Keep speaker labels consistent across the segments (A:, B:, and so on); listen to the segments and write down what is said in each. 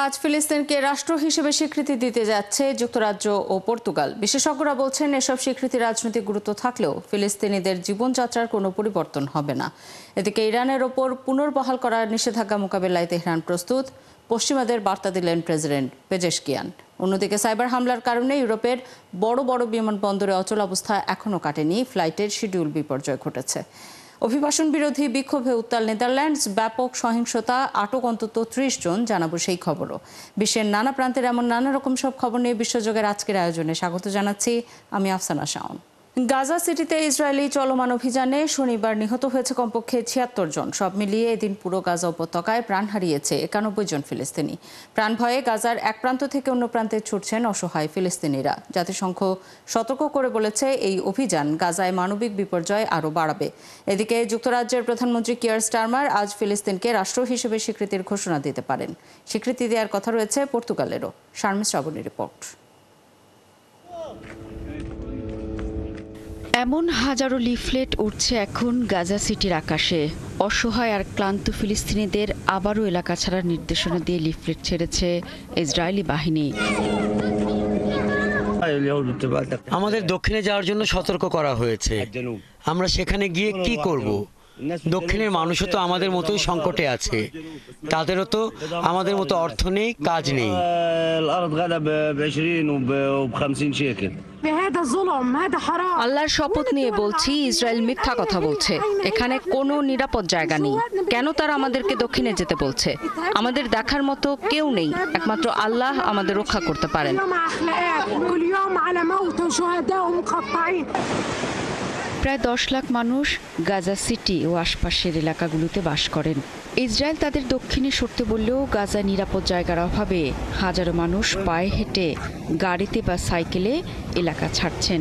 A: আজ ফিলিস্তিনকে রাষ্ট্র হিসেবে স্বীকৃতি দিতে যাচ্ছে যুক্তরাজ্য ও পর্তুগাল। বিশেষজ্ঞরা বলছেন, এসব স্বীকৃতি রাজনৈতিক গুরুত্ব থাকলেও ফিলিস্তিনিদের জীবনযাত্রার কোনো পরিবর্তন হবে না। এদিকে ইরানের ওপর পুনর্বহাল করা নিষেধাজ্ঞা মোকাবেলায় তেহরান প্রস্তুত, পশ্চিমাদের বার্তা দিলেন প্রেসিডেন্ট পেজেশকিয়ান। অন্যদিকে সাইবার হামলার কারণে ইউরোপের বড় বড় বিমানবন্দরে অচল অবস্থা এখনও কাটেনি, ফ্লাইটের শিডিউল বিপর্যয় ঘটেছে। অভিবাসন বিরোধী বিক্ষোভে উত্তাল নেদারল্যান্ডস, ব্যাপক সহিংসতা, আটক অন্তত ৩০ জন, জানাবো সেই খবরও। বিশ্বের নানা প্রান্তের এমন নানা রকম সব খবর নিয়ে বিশ্বযোগের আজকের আয়োজনে স্বাগত জানাচ্ছি আমি আফসানা শাওন। গাজা সিটিতে ইসরায়েলি চলমান অভিযানে শনিবার নিহত হয়েছে কমপক্ষে ৭৬ জন। সব মিলিয়ে এদিন পুরো গাজা উপত্যকায় প্রাণ হারিয়েছে ৯১ জন ফিলিস্তিনি। প্রাণ ভয়ে গাজার এক প্রান্ত থেকে অন্য প্রান্তে ছুটছেন অসহায় ফিলিস্তিনিরা। জাতিসংঘ সতর্ক করে বলেছে, এই অভিযান গাজায় মানবিক বিপর্যয় আরও বাড়াবে। এদিকে যুক্তরাজ্যের প্রধানমন্ত্রী কিয়ার স্টারমার আজ ফিলিস্তিনকে রাষ্ট্র হিসেবে স্বীকৃতির ঘোষণা দিতে পারেন। স্বীকৃতি দেওয়ার কথা রয়েছে পর্তুগালেরও। শারমিন শ্রাবণী রিপোর্ট।
B: এমন হাজারো লিফলেট উঠছে এখন গাজা সিটির আকাশে। অসহায় আর ক্লান্ত ফিলিস্তিনিদের আবারও এলাকা ছাড়ার নির্দেশনা দিয়ে লিফলেট ছেড়েছে ইসরায়েলি বাহিনী।
C: আমাদের দক্ষিণে যাওয়ার জন্য সতর্ক করা হয়েছে। আমরা সেখানে গিয়ে কি করব? দক্ষিণের মানুষও তো আমাদের মতোই সংকটে আছে। তাদেরও তো আমাদের মতো অর্থ নেই, কাজ নেই।
B: আল্লাহর শপথ নিয়ে বলছি, ইসরায়েল মিথ্যা কথা বলছে। এখানে কোনো নিরাপদ জায়গা নেই। কেন তারা আমাদেরকে দক্ষিণে যেতে বলছে? আমাদের দেখার মতো কেউ নেই, একমাত্র আল্লাহ আমাদের রক্ষা করতে পারেন। প্রায় ১০ লাখ মানুষ গাজা সিটি ও আশপাশের এলাকাগুলোতে বাস করেন। ইসরায়েল তাদের দক্ষিণে সরতে বললেও গাজায় নিরাপদ জায়গার অভাবে হাজারো মানুষ পায়ে হেঁটে, গাড়িতে বা সাইকেলে এলাকা ছাড়ছেন।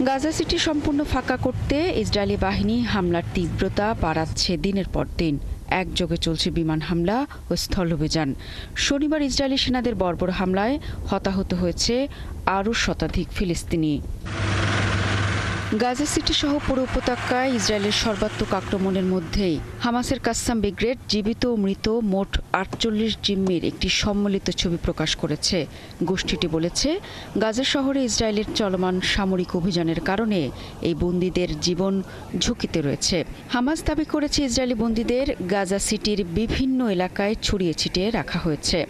B: গাজা সিটি সম্পূর্ণ ফাঁকা করতে ইসরায়েলি বাহিনী হামলার তীব্রতা বাড়াচ্ছে দিনের পর দিন। একযোগে চলছে বিমান হামলা ও স্থলাভিযান। শনিবার ইসরায়েলি সেনাদের বর্বর হামলায় হতাহত হয়েছে আরও শতাধিক ফিলিস্তিনি। গাজা সিটি সহ পুরো উপত্যকায় ইসরায়েলের সর্বাত্মক আক্রমণের মধ্যেই হামাসের কাসসাম ব্রিগেড জীবিত ও মৃত মোট ৪৮ জিম্মির একটি সম্মিলিত ছবি প্রকাশ করেছে। গোষ্ঠীটি বলেছে, গাজা শহরে ইসরায়েলের চলমান সামরিক অভিযানের কারণে এই বন্দীদের জীবন ঝুঁকিতে রয়েছে। হামাস দাবি করেছে, ইসরায়েলি বন্দীদের গাজা সিটির বিভিন্ন এলাকায় ছড়িয়ে ছিটিয়ে রাখা হয়েছে।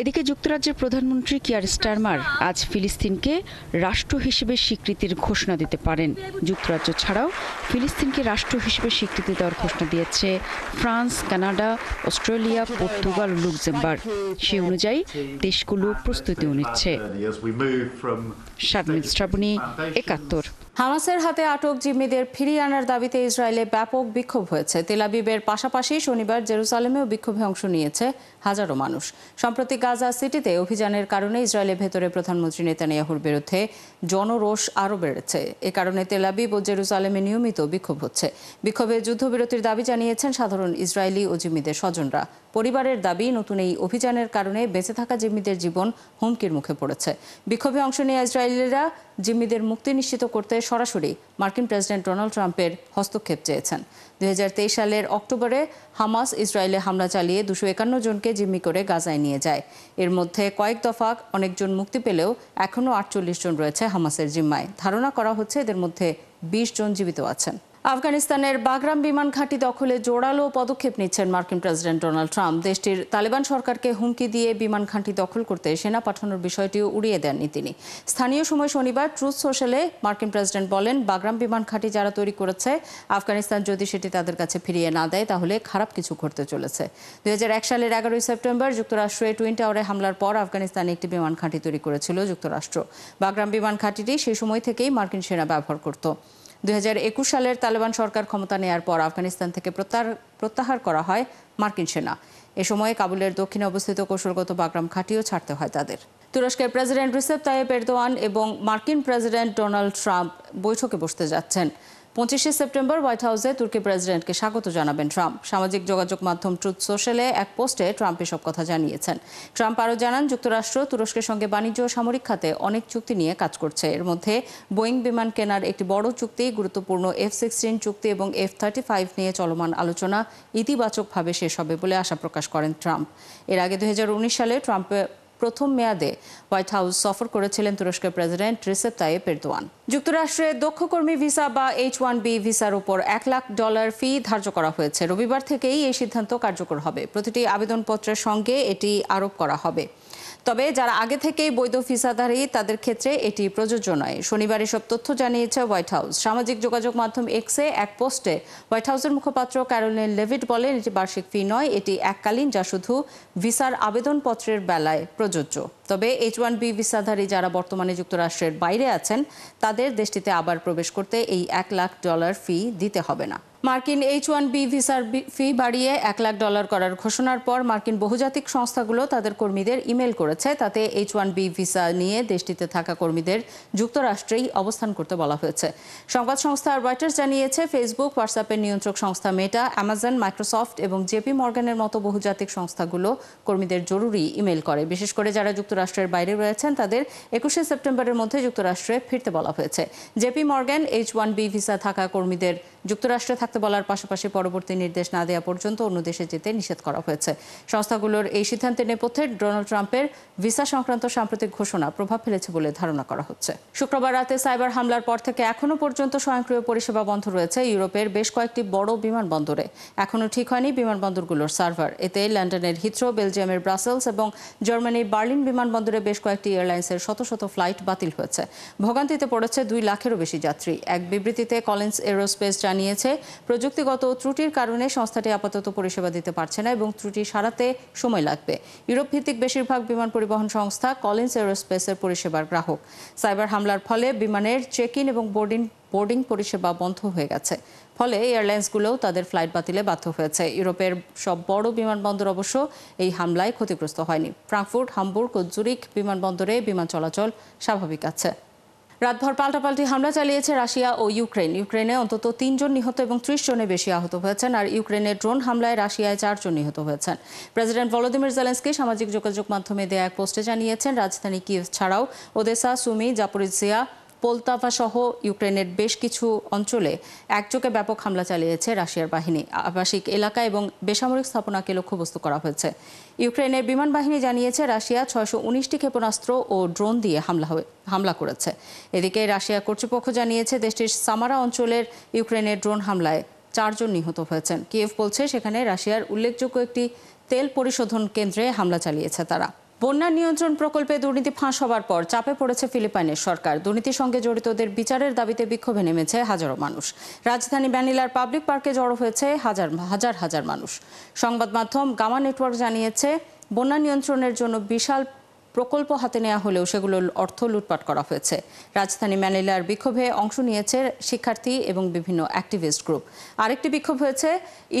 B: এদিকে যুক্তরাজ্যের প্রধানমন্ত্রী কিয়ার স্টারমার আজ ফিলিস্তিনকে রাষ্ট্র হিসেবে স্বীকৃতির ঘোষণা দিতে পারেন। যুক্তরাজ্য ছাড়াও ফিলিস্তিনকে রাষ্ট্র হিসেবে স্বীকৃতি দেওয়ার ঘোষণা দিয়েছে ফ্রান্স, কানাডা, অস্ট্রেলিয়া, পর্তুগাল ও লুক্সেমবার্গ। সে অনুযায়ী দেশগুলো প্রস্তুতিও নিচ্ছে। শারমিন শ্রাবণী, ৭১।
A: হামাসের হাতে আটক জিম্মিদের ফিরিয়ে আনার দাবিতে ইসরায়েলে ব্যাপক বিক্ষোভ হয়েছে। তেল আবিবের পাশাপাশি শনিবার জেরুজালেমেও বিক্ষোভে অংশ নিয়েছে হাজারো মানুষ। সম্প্রতি গাজা সিটিতে অভিযানের কারণে ইসরায়েলের ভেতরে প্রধানমন্ত্রী নেতানিয়াহুর বিরুদ্ধে জনরোষ আরও বেড়েছে। এ কারণে তেল আবিব ও জেরুজালেমে নিয়মিত বিক্ষোভ হচ্ছে। বিক্ষোভে যুদ্ধবিরতির দাবি জানিয়েছেন সাধারণ ইসরায়েলি ও জিম্মিদের স্বজনরা। পরিবারের দাবি, নতুন এই অভিযানের কারণে বেঁচে থাকা জিম্মিদের জীবন হুমকির মুখে পড়েছে। বিক্ষোভে অংশ নিয়ে ইসরায়েলিরা জিম্মিদের মুক্তি নিশ্চিত করতে সরাসরি মার্কিন প্রেসিডেন্ট ডোনাল্ড ট্রাম্পের হস্তক্ষেপ চেয়েছেন। ২০২৩ সালের অক্টোবরে হামাস ইসরায়েলে হামলা চালিয়ে ২৫১ জনকে জিম্মি করে গাজায় নিয়ে যায়। এর মধ্যে কয়েক দফা অনেকজন মুক্তি পেলেও এখনও ৪৮ জন রয়েছে হামাসের জিম্মায়। ধারণা করা হচ্ছে এদের মধ্যে ২০ জন জীবিত আছেন। আফগানিস্তানের বাগরাম বিমান ঘাঁটি দখলে জোরালো পদক্ষেপ নিচ্ছেন মার্কিন প্রেসিডেন্ট ডোনাল্ড ট্রাম্প। দেশটির তালেবান সরকারকে হুমকি দিয়ে বিমান ঘাঁটি দখল করতে সেনা পাঠানোর বিষয়টিও উড়িয়ে দেননি তিনি। স্থানীয় সময় শনিবার ট্রুথ সোশ্যালে মার্কিন প্রেসিডেন্ট বলেন, বাগরাম বিমান ঘাঁটি যারা তৈরি করেছে, আফগানিস্তান যদি সেটি তাদের কাছে ফিরিয়ে না দেয় তাহলে খারাপ কিছু ঘটতে চলেছে। ২০০১ সালের ১১ সেপ্টেম্বর যুক্তরাষ্ট্রের টুইন টাওয়ারে হামলার পর আফগানিস্তানে একটি বিমান ঘাঁটি তৈরি করেছিল যুক্তরাষ্ট্র। বাগরাম বিমান ঘাঁটিটি সেই সময় থেকেই মার্কিন সেনা ব্যবহার করত। ২০২১ সালের তালেবান সরকার ক্ষমতা নেয়ার পর আফগানিস্তান থেকে প্রত্যাহার করা হয় মার্কিন সেনা। এ সময়ে কাবুলের দক্ষিণে অবস্থিত কৌশলগত বাগরাম ঘাঁটিও ছাড়তে হয় তাদের। তুরস্কের প্রেসিডেন্ট রিসেপ তাইয়েপ এরদোয়ান এবং মার্কিন প্রেসিডেন্ট ডোনাল্ড ট্রাম্প বৈঠকে বসতে যাচ্ছেন। 25শে সেপ্টেম্বর হোয়াইট হাউসে তুর্কি প্রেসিডেন্টকে স্বাগত জানাবেন ট্রাম্প। সামাজিক যোগাযোগ মাধ্যম ট্রুথ সোশ্যালে এক পোস্টে ট্রাম্প এসব কথা জানিয়েছেন। ট্রাম্প আরও জানান, যুক্তরাষ্ট্র তুরস্কের সঙ্গে বাণিজ্য ও সামরিক খাতে অনেক চুক্তি নিয়ে কাজ করছে। এর মধ্যে বোয়িং বিমান কেনার একটি বড় চুক্তি, গুরুত্বপূর্ণ F-16 চুক্তি এবং F-35 নিয়ে চলমান আলোচনা ইতিবাচকভাবে শেষ হবে বলে আশা প্রকাশ করেন ট্রাম্প। এর আগে 2019 সালে ট্রাম্প প্রথম মেয়াদে হোয়াইট হাউস সফর করেছিলেন তুরস্কের প্রেসিডেন্ট রিসেপ তাইয়েপ এরদোয়ান। যুক্তরাষ্ট্রে দক্ষ কর্মী ভিসা বা H-1B ভিসার উপর $1 লাখ ফি ধার্য করা হয়েছে। রবিবার থেকেই এই সিদ্ধান্ত কার্যকর হবে। প্রতিটি আবেদনপত্রের সঙ্গে এটি আরোপ করা হবে। তবে যারা আগে থেকেই বৈধ ভিসাধারী তাদের ক্ষেত্রে এটি প্রযোজ্য নয়। শনিবার এসব তথ্য জানিয়েছে হোয়াইট হাউস। সামাজিক যোগাযোগ মাধ্যম এক্সে এক পোস্টে হোয়াইট হাউসের মুখপাত্র ক্যারোলিন লেভিট বলেন, এটি বার্ষিক ফি নয়, এটি এককালীন, যা শুধু ভিসার আবেদনপত্রের বেলায় প্রযোজ্য। তবে H-1B ভিসাধারী যারা বর্তমানে যুক্তরাষ্ট্রের বাইরে আছেন তাদের দেশটিতে আবার প্রবেশ করতে এই $1 লাখ ফি দিতে হবে না। মার্কিন H-1B ভিসার ফি বাড়িয়ে $1 লাখ করার ঘোষণার পর মার্কিন বহুজাতিক সংস্থাগুলো তাদের কর্মীদের ইমেল করেছে। তাতে H-1B ভিসা নিয়ে দেশটিতে থাকা কর্মীদের যুক্তরাষ্ট্রেই অবস্থান করতে বলা হয়েছে। সংবাদ সংস্থা রয়টার্স জানিয়েছে, ফেসবুক, হোয়াটসঅ্যাপের নিয়ন্ত্রক সংস্থা মেটা, অ্যামাজন, মাইক্রোসফট এবং জেপি মর্গানের মতো বহুজাতিক সংস্থাগুলো কর্মীদের জরুরি ইমেল করে। বিশেষ করে যারা যুক্তরাষ্ট্রের বাইরে রয়েছেন তাদের 21শে সেপ্টেম্বরের মধ্যে যুক্তরাষ্ট্রে ফিরতে বলা হয়েছে। জেপি মর্গান H-1B ভিসা থাকা কর্মীদের যুক্তরাষ্ট্রে থাকতে বলার পাশাপাশি পরবর্তী নির্দেশ না দেওয়া পর্যন্ত অন্য দেশে যেতে নিষেধ করা হয়েছে। সংস্থাগুলোর এই সিদ্ধান্তের নেপথ্যে ডোনাল্ড ট্রাম্পের ভিসা সংক্রান্ত সাম্প্রতিক ঘোষণা প্রভাব ফেলেছে বলে ধারণা করা হচ্ছে। শুক্রবার রাতে সাইবার হামলার পর থেকে এখনও পর্যন্ত স্বয়ংক্রিয় পরিষেবা বন্ধ রয়েছে ইউরোপের বেশ কয়েকটি বড় বিমানবন্দরে। এখনও ঠিক হয়নি বিমানবন্দরগুলোর সার্ভার। এতে লন্ডনের হিথ্রো, বেলজিয়ামের ব্রাসেলস এবং জার্মানির বার্লিন বিমানবন্দরে বেশ কয়েকটি এয়ারলাইন্সের শত শত ফ্লাইট বাতিল হয়েছে। ভোগান্তিতে পড়েছে 2 লাখেরও বেশি যাত্রী। এক বিবৃতিতে কলিন্স এরোস্পেস জানিয়েছে, প্রযুক্তিগত ত্রুটির কারণে সংস্থাটি আপাতত পরিষেবা দিতে পারছে না এবং ত্রুটি সারাতে সময় লাগবে। ইউরোপ ভিত্তিক বেশিরভাগ বিমান পরিবহন সংস্থা কলিন্স এরোস্পেসের পরিষেবার গ্রাহক। সাইবার হামলার ফলে বিমানের চেক ইন এবং বোর্ডিং পরিষেবা বন্ধ হয়ে গেছে। ফলে এয়ারলাইন্সগুলোও তাদের ফ্লাইট বাতিলে বাধ্য হয়েছে। ইউরোপের সব বড় বিমানবন্দর অবশ্য এই হামলায় ক্ষতিগ্রস্ত হয়নি। ফ্রাঙ্কফুর্ট, হামবুর্গ ও জুরিখ বিমানবন্দরে বিমান চলাচল স্বাভাবিক আছে। রাতভর পাল্টাপাল্টি হামলা চালিয়েছে রাশিয়া ও ইউক্রেন। ইউক্রেনে অন্তত 3 জন নিহত এবং 30 জনের বেশি আহত হয়েছেন। আর ইউক্রেনের ড্রোন হামলায় রাশিয়ায় 4 জন নিহত হয়েছেন। প্রেসিডেন্ট ভলোদিমির জেলেনস্কি সামাজিক যোগাযোগ মাধ্যমে দেয়া এক পোস্টে জানিয়েছেন, রাজধানী কিয়েভ ছাড়াও ওদেসা, সুমি, জাপোরিজিয়া, পোলতাভা সহ ইউক্রেনের বেশ কিছু অঞ্চলে একযোগে ব্যাপক হামলা চালিয়েছে রাশিয়ার বাহিনী। আবাসিক এলাকা এবং বেসামরিক স্থাপনাকে লক্ষ্যবস্তু করা হয়েছে। ইউক্রেনের বিমান বাহিনী জানিয়েছে, রাশিয়া 619টি ক্ষেপণাস্ত্র ও ড্রোন দিয়ে হামলা করেছে। এদিকে রাশিয়া কর্তৃপক্ষ জানিয়েছে, দেশটির সামারা অঞ্চলের ইউক্রেনের ড্রোন হামলায় 4 জন নিহত হয়েছেন। কিয়েভ বলছে, সেখানে রাশিয়ার উল্লেখযোগ্য একটি তেল পরিশোধন কেন্দ্রে হামলা চালিয়েছে তারা। বন্যা নিয়ন্ত্রণ প্রকল্পে দুর্নীতি ফাঁস হবার পর চাপে পড়েছে ফিলিপাইনের সরকার। দুর্নীতির সঙ্গে জড়িতদের বিচারের দাবিতে বিক্ষোভে নেমেছে হাজারো মানুষ। রাজধানী ম্যানিলার পাবলিক পার্কে জড়ো হয়েছে হাজার মানুষ। সংবাদ মাধ্যম গামা নেটওয়ার্ক জানিয়েছে, বন্যা নিয়ন্ত্রণের জন্য বিশাল প্রকল্প হাতে নেওয়া হলেও সেগুলোর অর্থ লুটপাট করা হয়েছে। রাজধানী ম্যানিলার বিক্ষোভে অংশ নিয়েছে শিক্ষার্থী এবং বিভিন্ন অ্যাক্টিভিস্ট গ্রুপ। আরেকটি বিক্ষোভ হয়েছে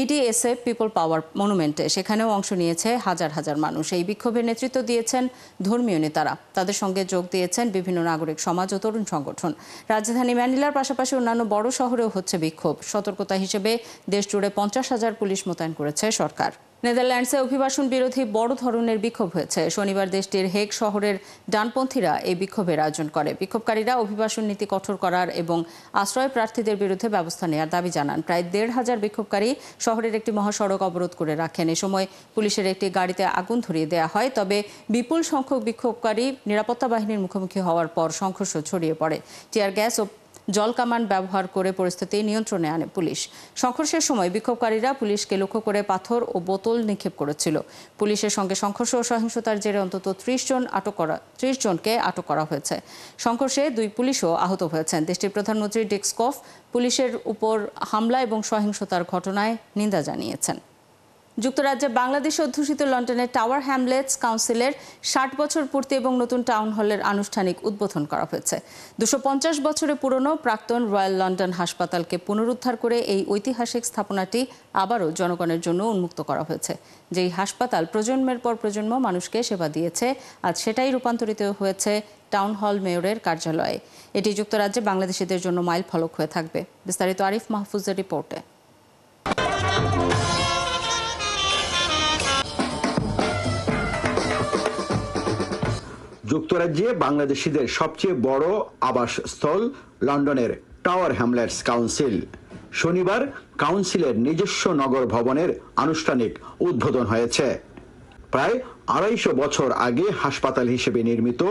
A: EDSA পিপল পাওয়ার মনুমেন্টে। সেখানেও অংশ নিয়েছে হাজার মানুষ। এই বিক্ষোভের নেতৃত্ব দিয়েছেন ধর্মীয় নেতারা। তাদের সঙ্গে যোগ দিয়েছেন বিভিন্ন নাগরিক সমাজ ও তরুণ সংগঠন। রাজধানী ম্যানিলার পাশাপাশি অন্যান্য বড় শহরেও হচ্ছে বিক্ষোভ। সতর্কতা হিসেবে দেশজুড়ে 50,000 পুলিশ মোতায়েন করেছে সরকার। নেদারল্যান্ডসে অভিবাসন বিরোধী বড় ধরনের বিক্ষোভ হয়েছে। শনিবার দেশটির হেগ শহরের ডানপন্থীরা এই বিক্ষোভের আয়োজন করে। বিক্ষোভকারীরা অভিবাসন নীতি কঠোর করার এবং আশ্রয় প্রার্থীদের বিরুদ্ধে ব্যবস্থা নেওয়ার দাবি জানান। প্রায় 1,500 বিক্ষোভকারী শহরের একটি মহাসড়ক অবরোধ করে রাখেন। এ সময় পুলিশের একটি গাড়িতে আগুন ধরিয়ে দেওয়া হয়। তবে বিপুল সংখ্যক বিক্ষোভকারী নিরাপত্তা বাহিনীর মুখোমুখি হওয়ার পর সংঘর্ষ ছড়িয়ে পড়ে। টিয়ার গ্যাস ও জলকামান ব্যবহার করে পরিস্থিতি নিয়ন্ত্রণে আনে পুলিশ। সংঘর্ষের সময় বিক্ষোভকারীরা পুলিশকে লক্ষ্য করে পাথর ও বোতল নিক্ষেপ করেছিল। পুলিশের সঙ্গে সংঘর্ষ ও সহিংসতার জেরে অন্তত 30 জনকে আটক করা হয়েছে। সংঘর্ষে 2 পুলিশও আহত হয়েছেন। দেশটির প্রধানমন্ত্রী ডিক্সকফ পুলিশের উপর হামলা এবং সহিংসতার ঘটনায় নিন্দা জানিয়েছেন। যুক্তরাজ্যে বাংলাদেশ অধ্যুষিত লন্ডনের টাওয়ার হ্যামলেটস কাউন্সিলের ৬০ বছর পূর্তি এবং নতুন টাউন হলের আনুষ্ঠানিক উদ্বোধন করা হয়েছে। ২৫০ বছরের পুরনো প্রাক্তন রয়্যাল লন্ডন হাসপাতালকে পুনরুদ্ধার করে এই ঐতিহাসিক স্থাপনাটি আবারও জনগণের জন্য উন্মুক্ত করা হয়েছে। যেই হাসপাতাল প্রজন্মের পর প্রজন্ম মানুষকে সেবা দিয়েছে, আজ সেটাই রূপান্তরিত হয়েছে টাউন হল মেয়রের কার্যালয়ে। এটি যুক্তরাজ্যে বাংলাদেশিদের জন্য মাইল ফলক হয়ে থাকবে। বিস্তারিত আরিফ মাহফুজের রিপোর্টে।
D: যুক্তরাজ্যে বাংলাদেশিদের সবচেয়ে বড় আবাসস্থল লন্ডনের টাওয়ার হ্যামলেটস কাউন্সিল। শনিবার কাউন্সিলের নিজস্ব নগর ভবনের আনুষ্ঠানিক উদ্বোধন হয়েছে। প্রায় ২৫০ বছর আগে হাসপাতাল হিসেবে নির্মিত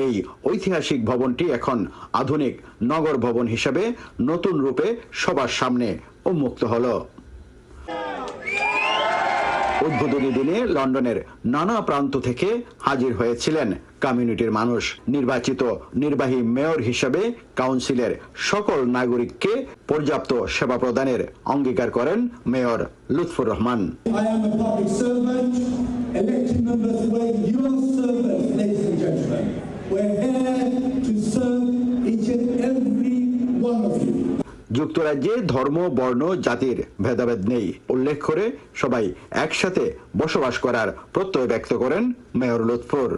D: এই ঐতিহাসিক ভবনটি এখন আধুনিক নগর ভবন হিসেবে নতুন রূপে সবার সামনে উন্মুক্ত হলো। উদ্বোধনী দিনে লন্ডনের নানা প্রান্ত থেকে হাজির হয়েছিলেন কমিউনিটির মানুষ। নির্বাচিত নির্বাহী মেয়র হিসেবে কাউন্সিলের সকল নাগরিককে পর্যাপ্ত সেবা প্রদানের অঙ্গীকার করেন মেয়র লুৎফুর রহমান। যুক্তরাজ্যে ধর্ম, বর্ণ, জাতির ভেদাভেদ নেই উল্লেখ করে সবাই একসাথে বসবাস করার প্রত্যয় ব্যক্ত করেন মেয়র লুৎফুর।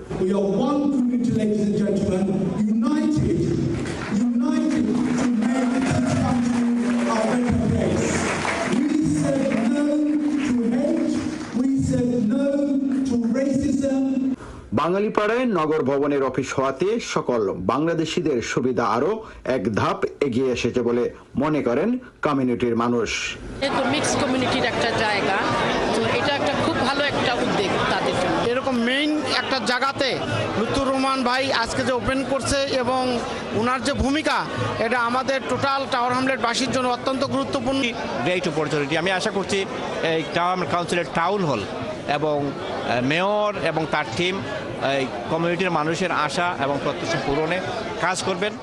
D: বাঙালিপাড়ায় নগর ভবনের অফিস হওয়াতে সকল বাংলাদেশিদের সুবিধা আরো এক ধাপ এগিয়ে এসেছে বলে মনে করেন কমিউনিটির মানুষ।
E: তো মিক্স কমিউনিটির একটা জায়গা, তো এটা একটা খুব ভালো একটা উদ্যোগ তাদের জন্য। এরকম মেইন একটা জায়গাতে লুৎফুর রহমান ভাই আজকে যে ওপেন করছে এবং ওনার যে ভূমিকা, এটা আমাদের টোটাল টাওয়ার হ্যামলেটবাসীর জন্য অত্যন্ত গুরুত্বপূর্ণ।
F: Great opportunity. আমি আশা করছি এই টাওয়ার কাউন্সিলের টাউন হল এবং মেয়র এবং তার টিম এই কমিউনিটির মানুষের আশা এবং প্রত্যাশা পূরণে কাজ করবেন।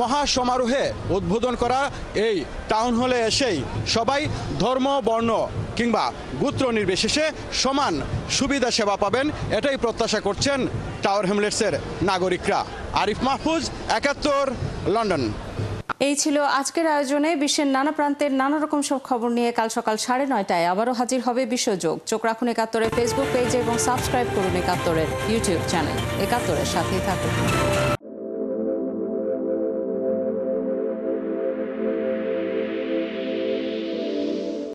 G: মহা সমারোহে উদ্বোধন করা এই টাউন হলে এসেই সবাই ধর্ম, বর্ণ কিংবা গোত্র নির্বিশেষে সমান সুবিধা সেবা পাবেন, এটাই প্রত্যাশা করছেন টাওয়ার হ্যামলেটসের নাগরিকরা। আরিফ মাহফুজ, ৭১, লন্ডন।
A: এই ছিল আজকের আয়োজনে। বিশ্বের নানা প্রান্তের নানা রকম সব খবর নিয়ে কাল সকাল ৯:৩০টায় আবারও হাজির হবে বিশ্বযোগ। চোখ রাখুন ৭১-এর ফেসবুক পেজে এবং সাবস্ক্রাইব করুন ৭১-এর ইউটিউব চ্যানেল। ৭১-এর সাথেই থাকুন।